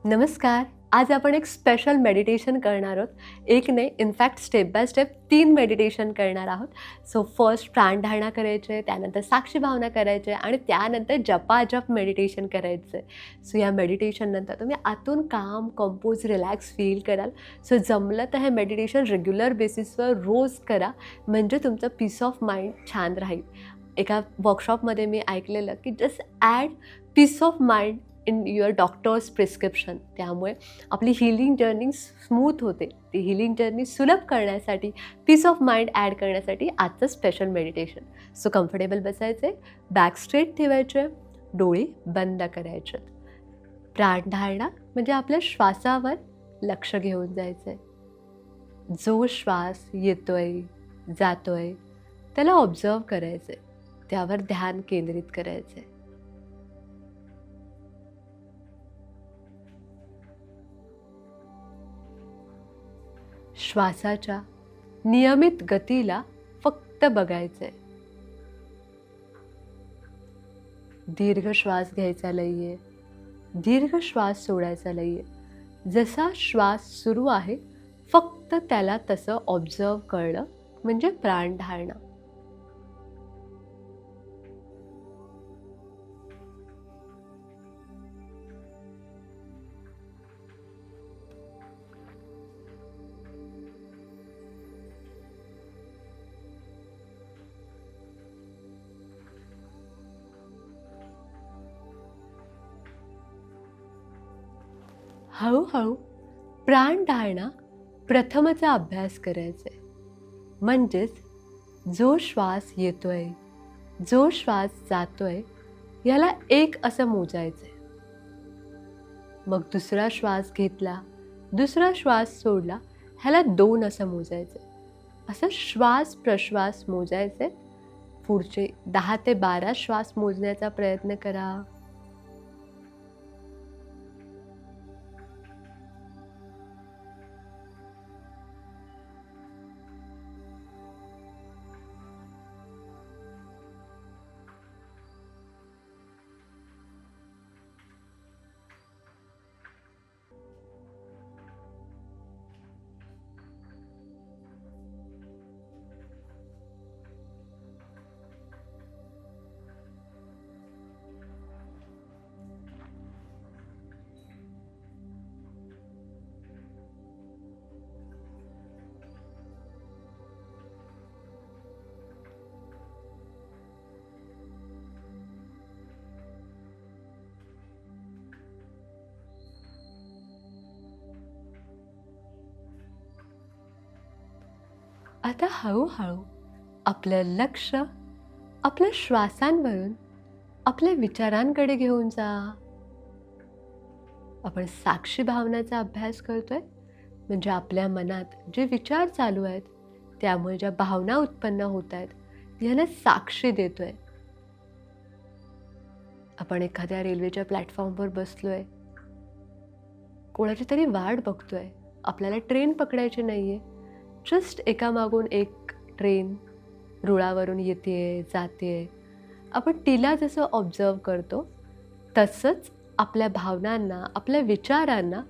नमस्कार. आज आपण एक स्पेशल मेडिटेशन करणार आहोत. एक नाही, in fact step by step 3 meditation करणार आहोत. सो फर्स्ट प्राणधारणा करायचे, त्यानंतर साक्षी भावना करायचे आणि त्यानंतर जपाजप मेडिटेशन करायचं आहे. सो या मेडिटेशननंतर तुम्ही आतून काम, कंपोज, रिलॅक्स फील कराल. सो जमलं तर हे मेडिटेशन रेग्युलर बेसिसवर रोज करा, म्हणजे तुमचं पीस ऑफ माइंड छान राहील. एका वर्कशॉपमध्ये मी ऐकलेलं की just add peace of mind in your doctor's prescription. त्यामुळे आपली हीलिंग जर्नी स्मूथ होते. ती हीलिंग जर्नी सुलभ करण्यासाठी, पीस ऑफ माइंड ॲड करण्यासाठी आजचं स्पेशल मेडिटेशन. सो कम्फर्टेबल बसायचे, बॅक स्ट्रेट ठेवायचे, डोळे बंद करायचे. प्राणधारणा म्हणजे आपल्या श्वासावर लक्ष घेऊन जायचं आहे. जो श्वास येतोय जातोय त्याला ऑब्झर्व करायचं आहे, त्यावर ध्यान केंद्रित करायचं आहे. श्वासाच्या नियमित गतीला फक्त बघायचंय. दीर्घ श्वास घ्यायचा नाहीये, दीर्घ श्वास सोडायचा नाहीये. जसा श्वास सुरू आहे फक्त त्याला तसं ऑब्झर्व करणं म्हणजे प्राणधारणा. हळूहळू प्राणधारणा प्रथमचा अभ्यास करायचा आहे. म्हणजेच जो श्वास येतोय, जो श्वास जातोय याला एक असं मोजायचं आहे. मग दुसरा श्वास घेतला, दुसरा श्वास सोडला, ह्याला 2 असं मोजायचं आहे. असं श्वास प्रश्वास मोजायचे. पुढचे 10 ते 12 श्वास मोजण्याचा प्रयत्न करा. आता हळूहळू आपलं लक्ष आपल्या श्वासांवरून आपल्या विचारांकडे घेऊन जा. आपण साक्षी भावनाचा अभ्यास करतोय, म्हणजे आपल्या मनात जे विचार चालू आहेत त्यामुळे ज्या भावना उत्पन्न होत आहेत यांना साक्षी देतोय. आपण एखाद्या रेल्वेच्या प्लॅटफॉर्मवर बसलोय, कोणाची तरी वाट बघतोय, आपल्याला ट्रेन पकडायची नाहीये. जस्ट एकामागून एक ट्रेन रुळावरून येतेय जातेय. आपण तिला जसं ऑब्झर्व करतो तसंच आपल्या भावनांना, आपल्या विचारांना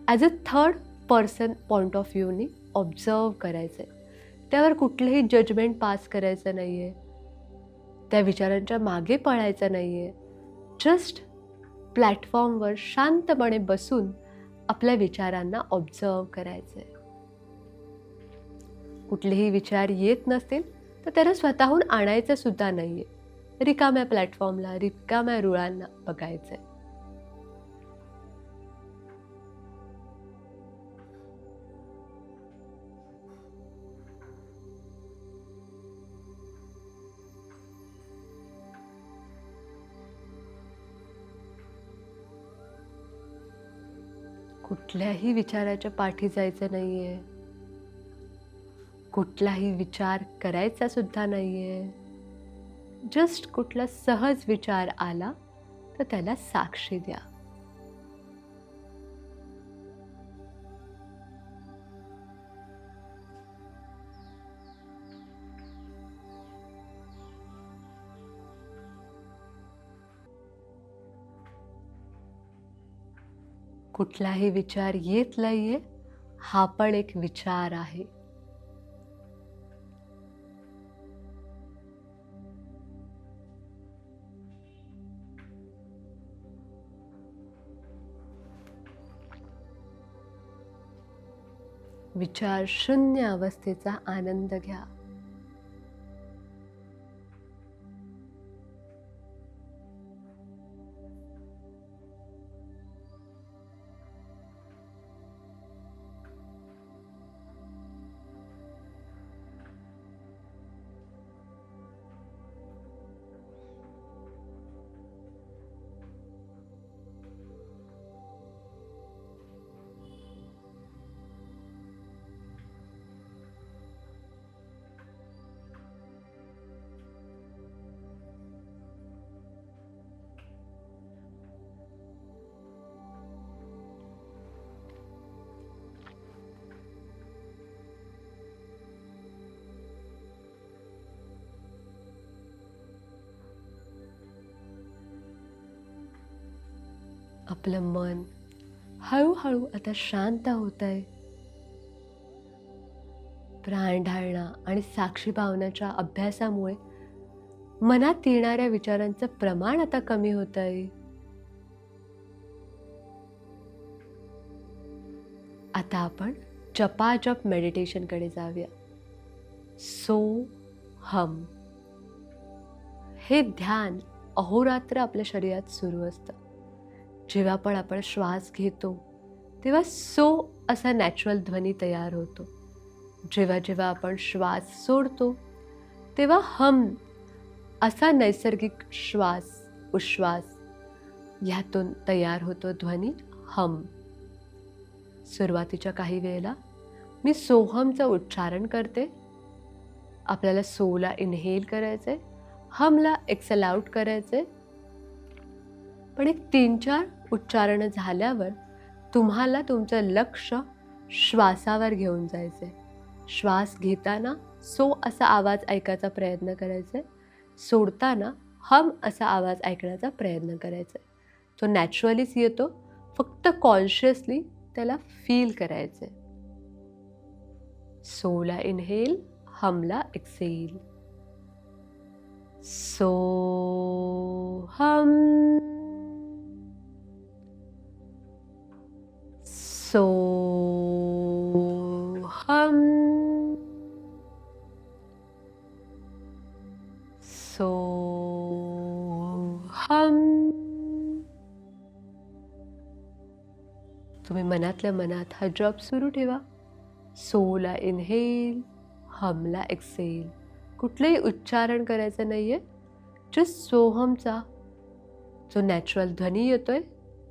as a third person point of व्ह्यूनी ऑब्झर्व करायचं आहे. त्यावर कुठलंही जजमेंट पास करायचं नाही आहे, त्या विचारांच्या मागे पळायचं नाही आहे. जस्ट प्लॅटफॉर्मवर शांतपणे बसून आपल्या विचारांना ऑब्झर्व करायचं आहे. कुठलेही विचार येत नसतील तर त्याला स्वतःहून आणायचं सुद्धा नाही आहे. रिकाम्या प्लॅटफॉर्मला, रिकाम्या रुळांना बघायचं आहे. कुठल्याही विचाराच्या पाठी जायचं नाही आहे, कुठलाही विचार करायचा सुद्धा नाही आहे. जस्ट कुठला सहज विचार आला तर त्याला साक्षी द्या. कुठलाही विचार येत नाहीये, हा पण एक विचार आहे. विचार शून्य अवस्थेचा आनंद घ्या. आपलं मन हळूहळू आता शांत होत आहे. प्राणधारणा आणि साक्षी भावनाच्या अभ्यासामुळे मनात येणाऱ्या विचारांचं प्रमाण आता कमी होत आहे. आता आपण जपाजप मेडिटेशनकडे जाऊया. सो हम हे ध्यान अहोरात्र आपल्या शरीरात सुरू असतं. जेव्हा पण आपण श्वास घेतो तेव्हा सो असा नॅचरल ध्वनी तयार होतो. जेव्हा जेव्हा आपण श्वास सोडतो तेव्हा हम असा नैसर्गिक श्वास उश्वास ह्यातून तयार होतो ध्वनी हम. सुरुवातीच्या काही वेळेला मी सोहमचं उच्चारण करते. आपल्याला सोला इनहेल करायचंय, हमला एक्सेल आउट करायचंय. पण एक 3-4 उच्चारणं झाल्यावर तुम्हाला तुमचं लक्ष श्वासावर घेऊन जायचंय. श्वास घेताना सो असा आवाज ऐकायचा प्रयत्न करायचा, सोडताना हम असा आवाज ऐकण्याचा प्रयत्न करायचा. तो नॅचरलीच येतो, फक्त कॉन्शियसली त्याला फील करायचं. सोला इनहेल, हमला एक्सेल. सो हम, सो हम, सो हम. तुम्ही मनातल्या मनात हा जप सुरू ठेवा. सोला इनहेल, हमला एक्सेल. कुठलंही उच्चारण करायचं नाहीये, जस्ट सोहमचा जो नॅचरल ध्वनी येतोय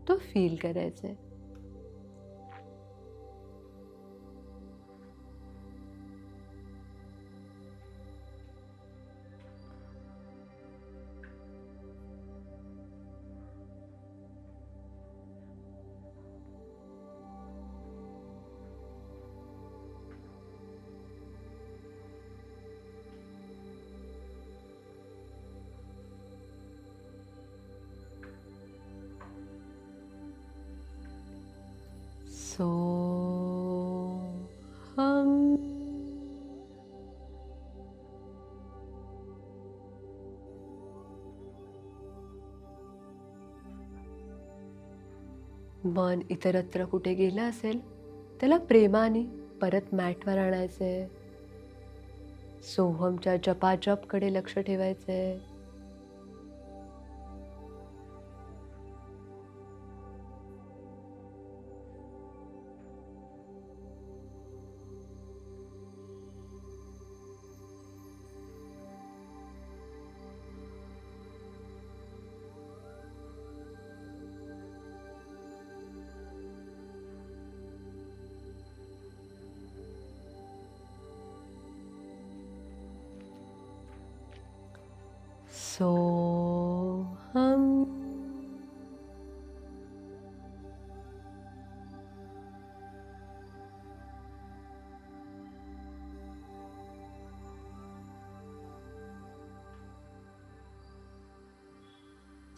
तो फील करायचा आहे. सो हम, मन इतरत्र कुठे गेलं असेल त्याला प्रेमाने परत मॅटवर आणायचंय. सोहमच्या जपाजपकडे लक्ष ठेवायचंय. सो हम,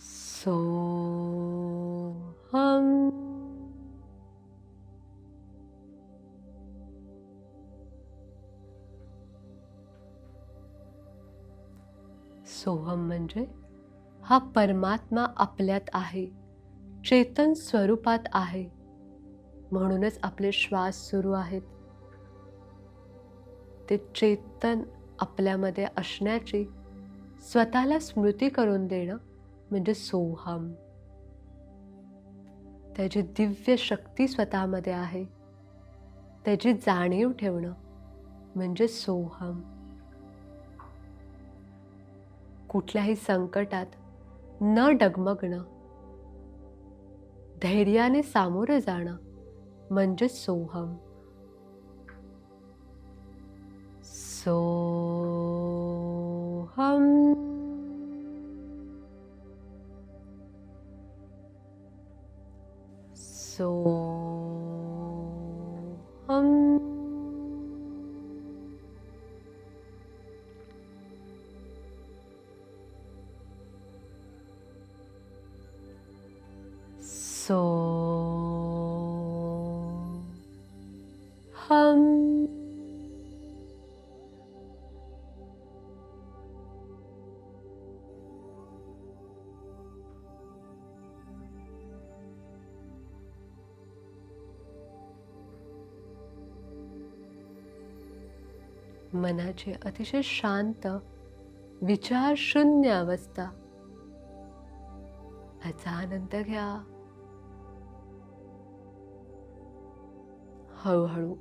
सो हम, सोहम म्हणजे हा परमात्मा आपल्यात आहे, चेतन स्वरूपात आहे, म्हणूनच आपले श्वास सुरू आहेत. ते चेतन आपल्यामध्ये असण्याची स्वतःला स्मृती करून देणं म्हणजे सोहम. त्याची दिव्य शक्ती स्वतःमध्ये आहे, त्याची जाणीव ठेवणं म्हणजे सोहम. कुठल्याही संकटात न डगमगणं, धैर्याने सामोरं जाणं म्हणजे सोहम. सोहम. सोहम. सोहम. मनाची अतिशय शांत विचार शून्य अवस्था, याचा आनंद घ्या. हळूहळू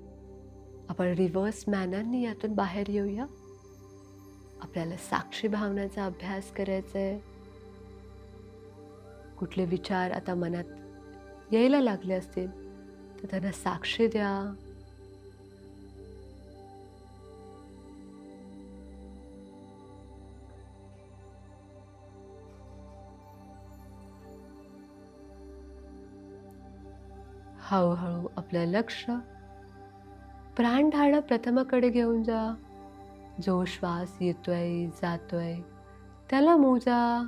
आपण रिव्हर्स मॅनरनी यातून बाहेर येऊया. आपल्याला साक्षी भावनाचा अभ्यास करायचा आहे. कुठले विचार आता मनात यायला लागले असतील तर त्यांना साक्षी द्या. हळूहळू आपलं लक्ष प्राणधारणा प्रथमाकडे घेऊन जा. जो श्वास येतोय जातोय त्याला मोजा.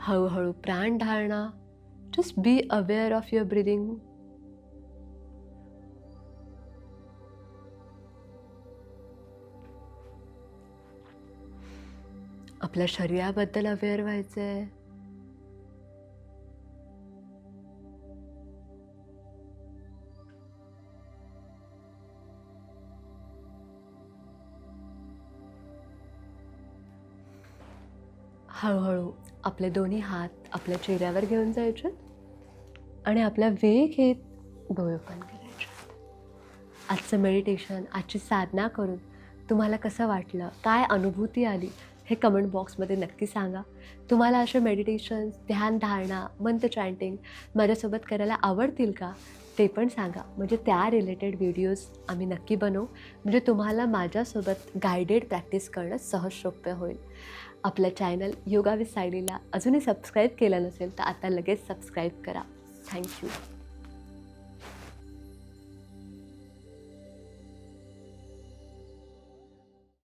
हळूहळू प्राणधारणा. Just be aware of your breathing. आपल्या शरीराबद्दल अवेअर व्हायचंय. हळूहळू आपले दोन्ही हात आपल्या चेहऱ्यावर घेऊन जायचे आणि आपला वेग घेत डोळे ओपन करायचे. आजचं मेडिटेशन, आजची साधना करून तुम्हाला कसं वाटलं, काय अनुभूती आली हे कमेंट बॉक्समध्ये नक्की सांगा. तुम्हाला असे मेडिटेशन्स, ध्यान धारणा, मंत्र चॅन्टिंग माझ्यासोबत करायला आवडतील का ते पण सांगा. म्हणजे त्या रिलेटेड व्हिडिओज आम्ही नक्की बनवू, म्हणजे तुम्हाला माझ्यासोबत गायडेड प्रॅक्टिस करणं सहज सोपं होईल. आपलं चॅनल योगा विथ सायलीला अजूनही सबस्क्राईब केलं नसेल तर आता लगेच सबस्क्राईब करा. थँक्यू.